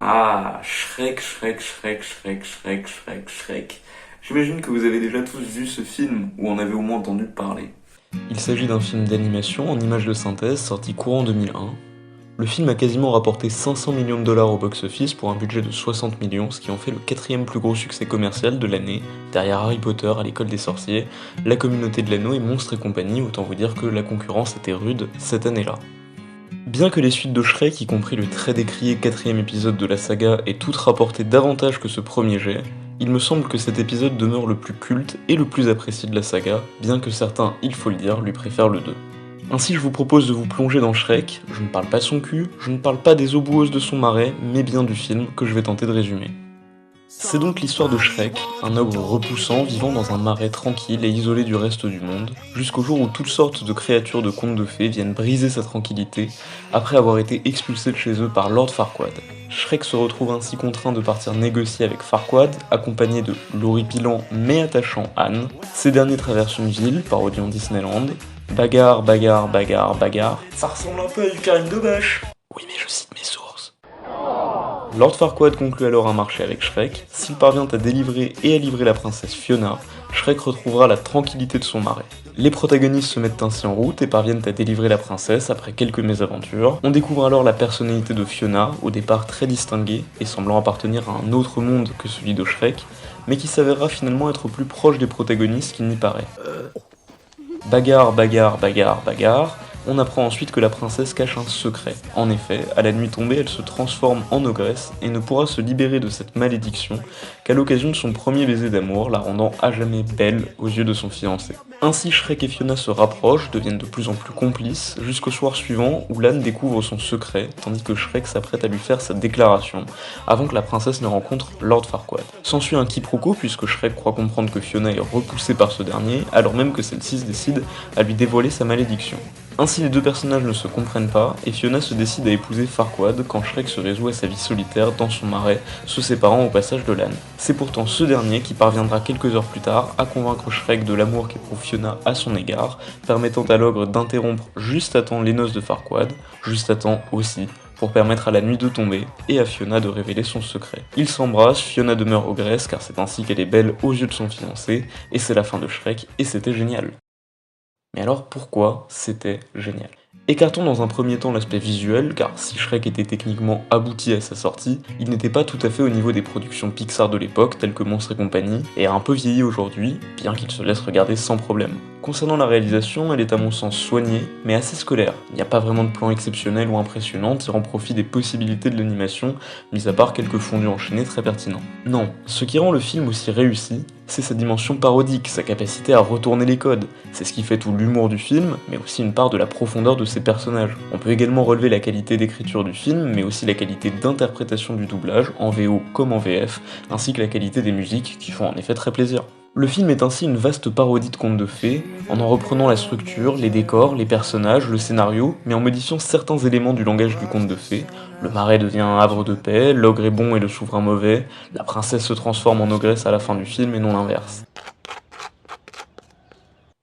Ah, Shrek. J'imagine que vous avez déjà tous vu ce film, ou en avez au moins entendu parler. Il s'agit d'un film d'animation en images de synthèse sorti courant 2001. Le film a quasiment rapporté 500 millions de dollars au box-office pour un budget de 60 millions, ce qui en fait le quatrième plus gros succès commercial de l'année, derrière Harry Potter à l'école des sorciers, La Communauté de l'Anneau et Monstres et compagnie, autant vous dire que la concurrence était rude cette année-là. Bien que les suites de Shrek, y compris le très décrié quatrième épisode de la saga, aient toutes rapporté davantage que ce premier jet, il me semble que cet épisode demeure le plus culte et le plus apprécié de la saga, bien que certains, il faut le dire, lui préfèrent le 2. Ainsi je vous propose de vous plonger dans Shrek, je ne parle pas de son cul, je ne parle pas des eaux boueuses de son marais, mais bien du film que je vais tenter de résumer. C'est donc l'histoire de Shrek, un ogre repoussant vivant dans un marais tranquille et isolé du reste du monde, jusqu'au jour où toutes sortes de créatures de contes de fées viennent briser sa tranquillité, après avoir été expulsés de chez eux par Lord Farquaad. Shrek se retrouve ainsi contraint de partir négocier avec Farquaad, accompagné de l'horripilant mais attachant Anne. Ces derniers traversent une ville, parodiant Disneyland. Bagarre. Ça ressemble un peu à du Karim Debache. Oui, mais je cite mes sources. Lord Farquaad conclut alors un marché avec Shrek. S'il parvient à délivrer et à livrer la princesse Fiona, Shrek retrouvera la tranquillité de son marais. Les protagonistes se mettent ainsi en route et parviennent à délivrer la princesse après quelques mésaventures. On découvre alors la personnalité de Fiona, au départ très distinguée et semblant appartenir à un autre monde que celui de Shrek, mais qui s'avérera finalement être plus proche des protagonistes qu'il n'y paraît. Bagarre, on apprend ensuite que la princesse cache un secret. En effet, à la nuit tombée, elle se transforme en ogresse et ne pourra se libérer de cette malédiction qu'à l'occasion de son premier baiser d'amour, la rendant à jamais belle aux yeux de son fiancé. Ainsi, Shrek et Fiona se rapprochent, deviennent de plus en plus complices, jusqu'au soir suivant où l'âne découvre son secret, tandis que Shrek s'apprête à lui faire sa déclaration, avant que la princesse ne rencontre Lord Farquaad. S'ensuit un quiproquo puisque Shrek croit comprendre que Fiona est repoussée par ce dernier, alors même que celle-ci se décide à lui dévoiler sa malédiction. Ainsi les deux personnages ne se comprennent pas, et Fiona se décide à épouser Farquaad quand Shrek se résout à sa vie solitaire dans son marais, se séparant au passage de l'âne. C'est pourtant ce dernier qui parviendra quelques heures plus tard à convaincre Shrek de l'amour qu'éprouve Fiona à son égard, permettant à l'ogre d'interrompre juste à temps les noces de Farquaad, juste à temps aussi, pour permettre à la nuit de tomber et à Fiona de révéler son secret. Ils s'embrassent, Fiona demeure ogresse car c'est ainsi qu'elle est belle aux yeux de son fiancé, et c'est la fin de Shrek, et c'était génial. Mais alors pourquoi c'était génial? Écartons dans un premier temps l'aspect visuel, car si Shrek était techniquement abouti à sa sortie, il n'était pas tout à fait au niveau des productions Pixar de l'époque, telles que Monstres et compagnie, et a un peu vieilli aujourd'hui, bien qu'il se laisse regarder sans problème. Concernant la réalisation, elle est à mon sens soignée, mais assez scolaire. Il n'y a pas vraiment de plan exceptionnel ou impressionnant tirant profit des possibilités de l'animation, mis à part quelques fondus enchaînés très pertinents. Non, ce qui rend le film aussi réussi, c'est sa dimension parodique, sa capacité à retourner les codes. C'est ce qui fait tout l'humour du film, mais aussi une part de la profondeur de ses personnages. On peut également relever la qualité d'écriture du film, mais aussi la qualité d'interprétation du doublage, en VO comme en VF, ainsi que la qualité des musiques, qui font en effet très plaisir. Le film est ainsi une vaste parodie de contes de fées, en reprenant la structure, les décors, les personnages, le scénario, mais en modifiant certains éléments du langage du conte de fées. Le marais devient un havre de paix, l'ogre est bon et le souverain mauvais, la princesse se transforme en ogresse à la fin du film et non l'inverse.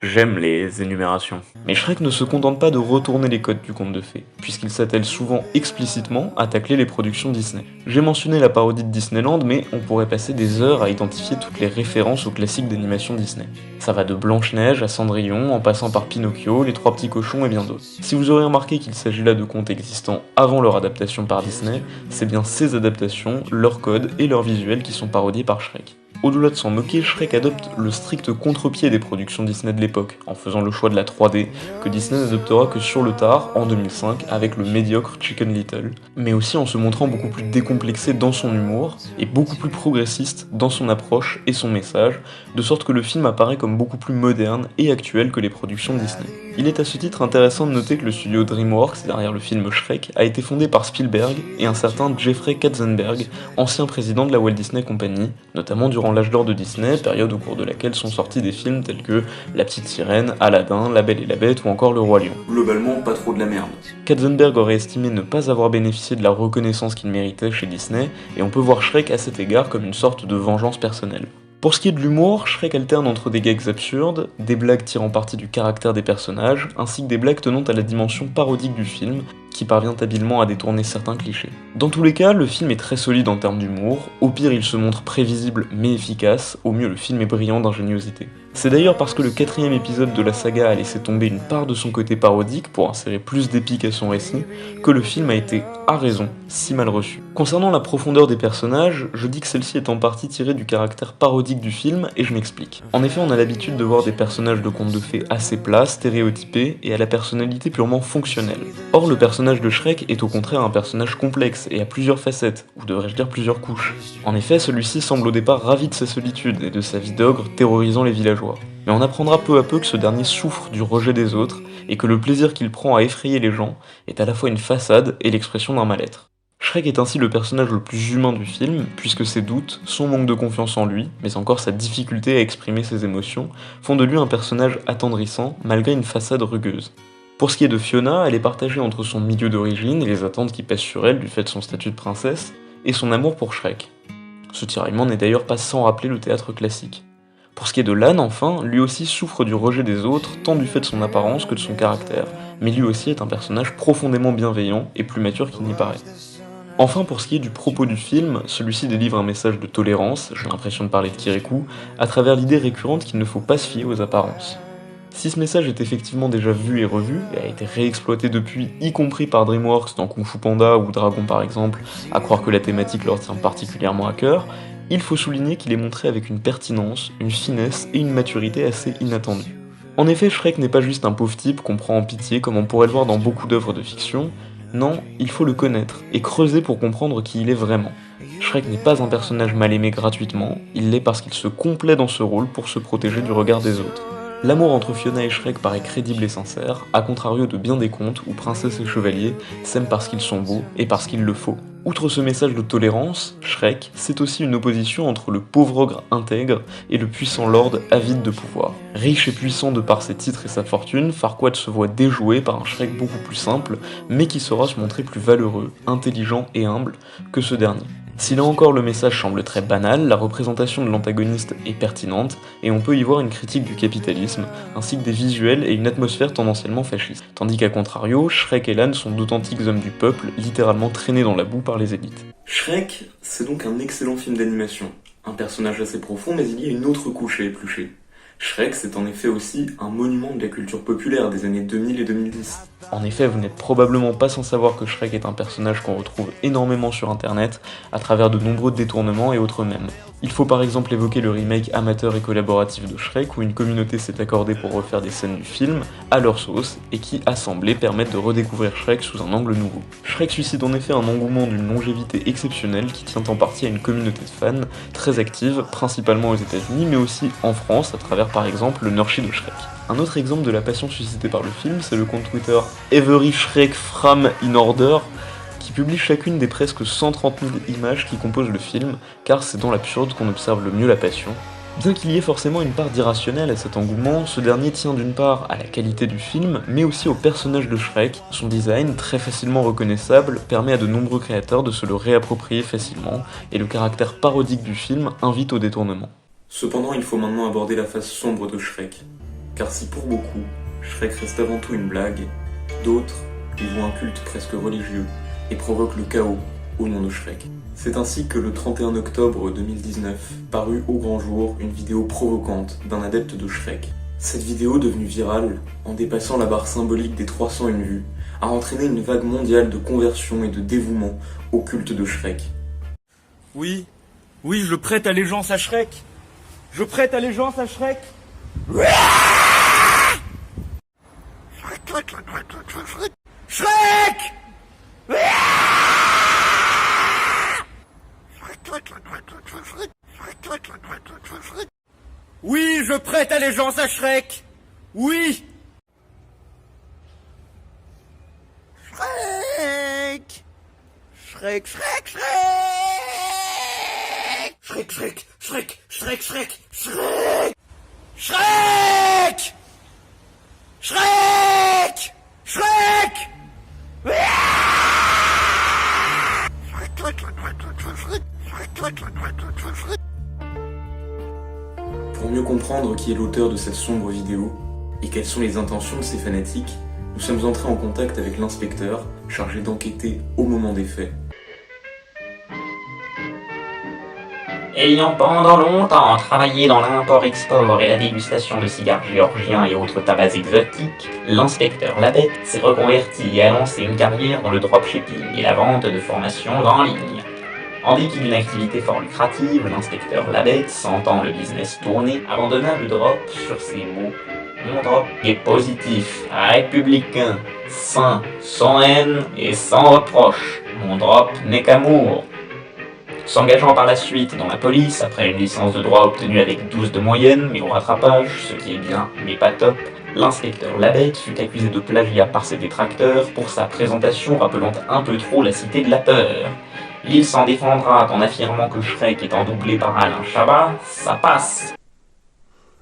J'aime les énumérations. Mais Shrek ne se contente pas de retourner les codes du conte de fées, puisqu'il s'attelle souvent explicitement à tacler les productions Disney. J'ai mentionné la parodie de Disneyland, mais on pourrait passer des heures à identifier toutes les références aux classiques d'animation Disney. Ça va de Blanche-Neige à Cendrillon, en passant par Pinocchio, Les Trois Petits Cochons et bien d'autres. Si vous aurez remarqué qu'il s'agit là de contes existants avant leur adaptation par Disney, c'est bien ces adaptations, leurs codes et leurs visuels qui sont parodiés par Shrek. Au-delà de s'en moquer, Shrek adopte le strict contre-pied des productions Disney de l'époque, en faisant le choix de la 3D, que Disney n'adoptera que sur le tard, en 2005, avec le médiocre Chicken Little, mais aussi en se montrant beaucoup plus décomplexé dans son humour, et beaucoup plus progressiste dans son approche et son message, de sorte que le film apparaît comme beaucoup plus moderne et actuel que les productions Disney. Il est à ce titre intéressant de noter que le studio DreamWorks, derrière le film Shrek, a été fondé par Spielberg et un certain Jeffrey Katzenberg, ancien président de la Walt Disney Company, notamment durant l'âge d'or de Disney, période au cours de laquelle sont sortis des films tels que La Petite Sirène, Aladdin, La Belle et la Bête ou encore Le Roi Lion. Globalement, pas trop de la merde. Katzenberg aurait estimé ne pas avoir bénéficié de la reconnaissance qu'il méritait chez Disney, et on peut voir Shrek à cet égard comme une sorte de vengeance personnelle. Pour ce qui est de l'humour, Shrek alterne entre des gags absurdes, des blagues tirant parti du caractère des personnages, ainsi que des blagues tenant à la dimension parodique du film, qui parvient habilement à détourner certains clichés. Dans tous les cas, le film est très solide en termes d'humour, au pire il se montre prévisible mais efficace, au mieux le film est brillant d'ingéniosité. C'est d'ailleurs parce que le 4e épisode de la saga a laissé tomber une part de son côté parodique pour insérer plus d'épique à son récit, que le film a été, à raison, si mal reçu. Concernant la profondeur des personnages, je dis que celle-ci est en partie tirée du caractère parodique du film, et je m'explique. En effet, on a l'habitude de voir des personnages de contes de fées assez plats, stéréotypés, et à la personnalité purement fonctionnelle. Or, le personnage de Shrek est au contraire un personnage complexe, et à plusieurs facettes, ou devrais-je dire plusieurs couches. En effet, celui-ci semble au départ ravi de sa solitude, et de sa vie d'ogre terrorisant les villageois. Mais on apprendra peu à peu que ce dernier souffre du rejet des autres, et que le plaisir qu'il prend à effrayer les gens est à la fois une façade et l'expression d'un mal-être. Shrek est ainsi le personnage le plus humain du film, puisque ses doutes, son manque de confiance en lui, mais encore sa difficulté à exprimer ses émotions, font de lui un personnage attendrissant, malgré une façade rugueuse. Pour ce qui est de Fiona, elle est partagée entre son milieu d'origine et les attentes qui pèsent sur elle du fait de son statut de princesse, et son amour pour Shrek. Ce tiraillement n'est d'ailleurs pas sans rappeler le théâtre classique. Pour ce qui est de Lan, enfin, lui aussi souffre du rejet des autres, tant du fait de son apparence que de son caractère, mais lui aussi est un personnage profondément bienveillant et plus mature qu'il n'y paraît. Enfin, pour ce qui est du propos du film, celui-ci délivre un message de tolérance, j'ai l'impression de parler de Kirikou, à travers l'idée récurrente qu'il ne faut pas se fier aux apparences. Si ce message est effectivement déjà vu et revu, et a été réexploité depuis, y compris par DreamWorks dans Kung Fu Panda ou Dragon par exemple, à croire que la thématique leur tient particulièrement à cœur, il faut souligner qu'il est montré avec une pertinence, une finesse et une maturité assez inattendues. En effet, Shrek n'est pas juste un pauvre type qu'on prend en pitié comme on pourrait le voir dans beaucoup d'œuvres de fiction, non, il faut le connaître, et creuser pour comprendre qui il est vraiment. Shrek n'est pas un personnage mal aimé gratuitement, il l'est parce qu'il se complaît dans ce rôle pour se protéger du regard des autres. L'amour entre Fiona et Shrek paraît crédible et sincère, à contrario de bien des contes où princesses et chevaliers s'aiment parce qu'ils sont beaux et parce qu'il le faut. Outre ce message de tolérance, Shrek, c'est aussi une opposition entre le pauvre ogre intègre et le puissant lord avide de pouvoir. Riche et puissant de par ses titres et sa fortune, Farquaad se voit déjoué par un Shrek beaucoup plus simple, mais qui saura se montrer plus valeureux, intelligent et humble que ce dernier. Si là encore le message semble très banal, la représentation de l'antagoniste est pertinente, et on peut y voir une critique du capitalisme, ainsi que des visuels et une atmosphère tendanciellement fasciste. Tandis qu'à contrario, Shrek et Lan sont d'authentiques hommes du peuple, littéralement traînés dans la boue par les élites. Shrek, c'est donc un excellent film d'animation. Un personnage assez profond, mais il y a une autre couche à éplucher. Shrek, c'est en effet aussi un monument de la culture populaire des années 2000 et 2010. En effet, vous n'êtes probablement pas sans savoir que Shrek est un personnage qu'on retrouve énormément sur internet, à travers de nombreux détournements et autres mèmes. Il faut par exemple évoquer le remake amateur et collaboratif de Shrek, où une communauté s'est accordée pour refaire des scènes du film, à leur sauce, et qui, assemblés, permettent de redécouvrir Shrek sous un angle nouveau. Shrek suscite en effet un engouement d'une longévité exceptionnelle qui tient en partie à une communauté de fans très active, principalement aux États-Unis, mais aussi en France, à travers par exemple le Nurshi de Shrek. Un autre exemple de la passion suscitée par le film, c'est le compte Twitter Every Shrek Fram in Order, qui publie chacune des presque 130 000 images qui composent le film, car c'est dans l'absurde qu'on observe le mieux la passion. Bien qu'il y ait forcément une part d'irrationnel à cet engouement, ce dernier tient d'une part à la qualité du film, mais aussi au personnage de Shrek. Son design, très facilement reconnaissable, permet à de nombreux créateurs de se le réapproprier facilement, et le caractère parodique du film invite au détournement. Cependant, il faut maintenant aborder la face sombre de Shrek. Car si pour beaucoup, Shrek reste avant tout une blague, d'autres y voient un culte presque religieux et provoquent le chaos au nom de Shrek. C'est ainsi que le 31 octobre 2019 parut au grand jour une vidéo provocante d'un adepte de Shrek. Cette vidéo, devenue virale, en dépassant la barre symbolique des 301 vues, a entraîné une vague mondiale de conversion et de dévouement au culte de Shrek. Oui, je prête allégeance à Shrek. Je prête allégeance à Shrek. Shrek! Oui, je prête allégeance à Shrek. Oui. Shrek! Shrek, Shrek, Shrek! Shrek, Shrek, Shrek, Shrek, Shrek, Shrek! Shrek! Shrek! Shrek! Pour mieux comprendre qui est l'auteur de cette sombre vidéo, et quelles sont les intentions de ces fanatiques, nous sommes entrés en contact avec l'inspecteur, chargé d'enquêter au moment des faits. Ayant pendant longtemps travaillé dans l'import-export et la dégustation de cigares géorgiens et autres tabacs exotiques, l'inspecteur Labette s'est reconverti et a lancé une carrière dans le dropshipping et la vente de formations en ligne. En dépit d'une activité fort lucrative, l'inspecteur Labette, sentant le business tourner, abandonna le drop sur ces mots. Mon drop est positif, républicain, sain, sans haine et sans reproche. Mon drop n'est qu'amour. S'engageant par la suite dans la police, après une licence de droit obtenue avec 12 de moyenne, mais au rattrapage, ce qui est bien, mais pas top, l'inspecteur Labette fut accusé de plagiat par ses détracteurs pour sa présentation rappelant un peu trop la cité de la peur. Il s'en défendra en affirmant que Shrek étant doublé par Alain Chabat, ça passe.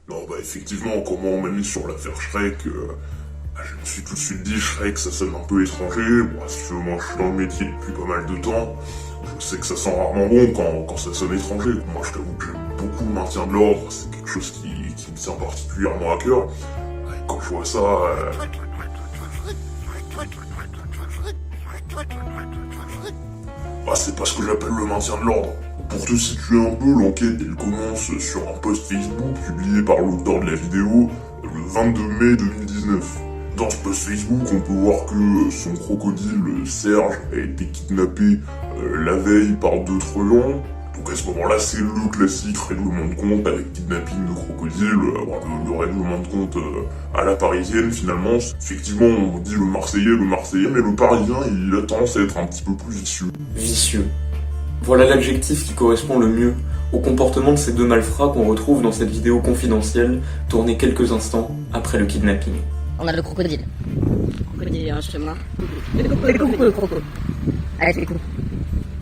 Non, bah effectivement, comment on m'a mis sur l'affaire Shrek, je me suis tout de suite dit Shrek, ça sonne un peu étranger. Bon, si tu veux, moi je suis dans le métier depuis pas mal de temps. Je sais que ça sent rarement bon quand ça sonne étranger. Moi je t'avoue que j'aime beaucoup le maintien de l'ordre, c'est quelque chose qui me tient particulièrement à cœur. Et quand je vois ça... Bah, c'est pas ce que j'appelle le maintien de l'ordre. Pour te situer un peu, l'enquête elle commence sur un post Facebook publié par l'auteur de la vidéo le 22 mai 2019. Dans ce post Facebook, on peut voir que son crocodile Serge a été kidnappé la veille par d'autres gens. Donc à ce moment-là, c'est le classique règlement de compte avec kidnapping de crocodile, le règlement de compte à la parisienne finalement. Effectivement, on dit le Marseillais, mais le Parisien, il a tendance à être un petit peu plus vicieux. Vicieux. Voilà l'adjectif qui correspond le mieux au comportement de ces deux malfrats qu'on retrouve dans cette vidéo confidentielle tournée quelques instants après le kidnapping. On a le crocodile. Crocodile en chemin. Le croco. Allez, fais les coups.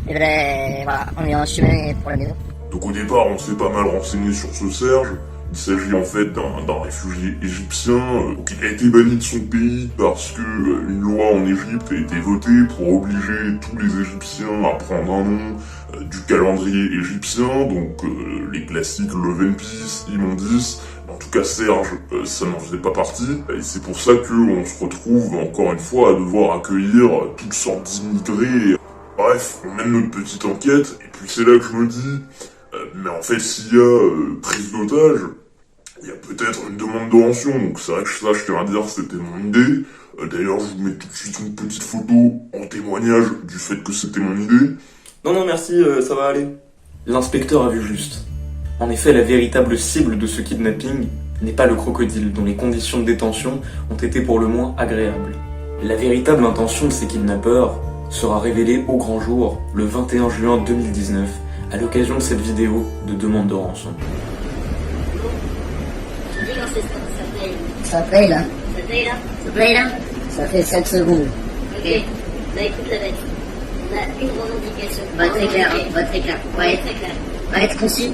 Et ben voilà, on est en chemin pour la maison. Donc au départ, on s'est pas mal renseigné sur ce Serge. Il s'agit en fait d'un réfugié égyptien. Donc il a été banni de son pays parce que une loi en Égypte a été votée pour obliger tous les Égyptiens à prendre un nom du calendrier égyptien. Donc les classiques Love and Peace, Immondice. En tout cas, Serge, ça n'en faisait pas partie. Et c'est pour ça qu'on se retrouve encore une fois à devoir accueillir toutes sortes d'immigrés. Bref, on mène notre petite enquête, et puis c'est là que je me dis, mais en fait, s'il y a prise d'otage, il y a peut-être une demande de rançon. Donc c'est vrai que ça, je tiens à dire, c'était mon idée. D'ailleurs, je vous mets tout de suite une petite photo en témoignage du fait que c'était mon idée. Non, merci, ça va aller. L'inspecteur a vu juste. En effet, la véritable cible de ce kidnapping n'est pas le crocodile, dont les conditions de détention ont été pour le moins agréables. La véritable intention de ces kidnappeurs sera révélée au grand jour le 21 juin 2019 à l'occasion de cette vidéo de demande de rançon. Ça paye là. Ça paye là? Ça paye là. Ça fait 7 secondes. Ok. Bah écoute la bête. On a une revendication. Va être très clair, va être très clair. Ouais. Très clair. Va être concis.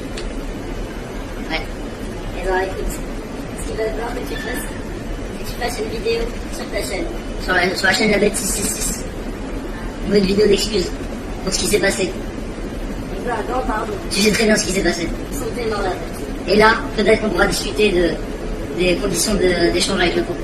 Ouais. Et alors écoute, ce qu'il va falloir que tu fasses, c'est que tu fasses une vidéo sur ta chaîne. Sur la chaîne La Bête 666. Une vidéo d'excuses pour ce qui s'est passé. Non, pardon. Tu sais très bien ce qui s'est passé. Ils sont tellement là. Et là, peut-être qu'on pourra discuter des conditions d'échange avec le groupe.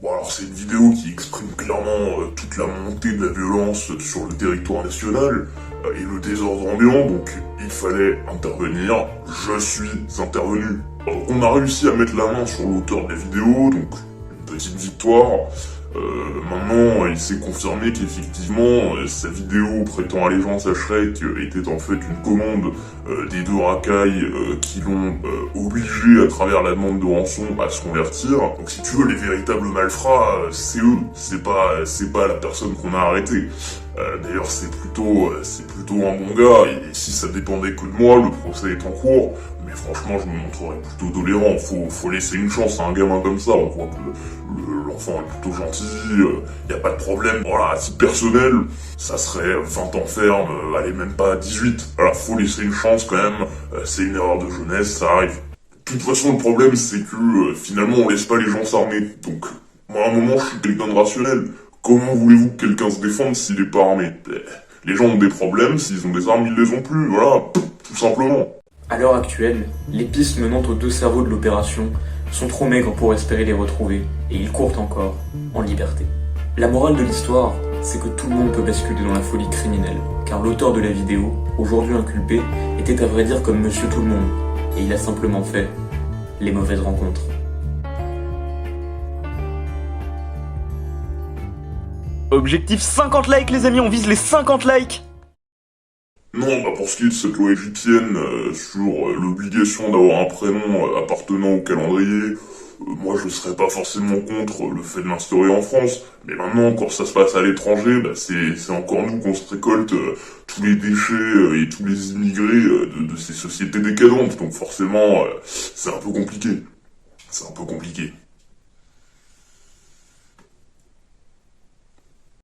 Bon alors c'est une vidéo qui exprime clairement toute la montée de la violence sur le territoire national et le désordre ambiant, donc il fallait intervenir, je suis intervenu. Alors, on a réussi à mettre la main sur l'auteur de la vidéo, donc une petite victoire. Maintenant, il s'est confirmé qu'effectivement, sa vidéo prêtant allégeance à Shrek était en fait une commande des deux racailles qui l'ont obligé, à travers la demande de rançon, à se convertir. Donc si tu veux, les véritables malfrats, c'est eux, c'est pas la personne qu'on a arrêtée. D'ailleurs, c'est plutôt un bon gars, et si ça dépendait que de moi, le procès est en cours. Mais franchement, je me montrerais plutôt tolérant. Faut laisser une chance à un gamin comme ça. On voit que l'enfant est plutôt gentil, y a pas de problème. Voilà, à titre personnel, ça serait 20 ans ferme, allez, même pas 18. Voilà, faut laisser une chance quand même. C'est une erreur de jeunesse, ça arrive. De toute façon, le problème, c'est que finalement, on laisse pas les gens s'armer. Donc, moi, à un moment, je suis quelqu'un de rationnel. Comment voulez-vous que quelqu'un se défende s'il est pas armé? Les gens ont des problèmes, s'ils ont des armes, ils les ont plus. Voilà, tout simplement. À l'heure actuelle, les pistes menant aux deux cerveaux de l'opération sont trop maigres pour espérer les retrouver, et ils courent encore, en liberté. La morale de l'histoire, c'est que tout le monde peut basculer dans la folie criminelle, car l'auteur de la vidéo, aujourd'hui inculpé, était à vrai dire comme Monsieur Tout-le-Monde, et il a simplement fait les mauvaises rencontres. Objectif 50 likes les amis, on vise les 50 likes. Non, bah pour ce qui est de cette loi égyptienne sur l'obligation d'avoir un prénom appartenant au calendrier, moi je serais pas forcément contre le fait de l'instaurer en France, mais maintenant quand ça se passe à l'étranger, bah c'est encore nous qu'on se récolte tous les déchets et tous les immigrés de ces sociétés décadentes, donc forcément c'est un peu compliqué. C'est un peu compliqué.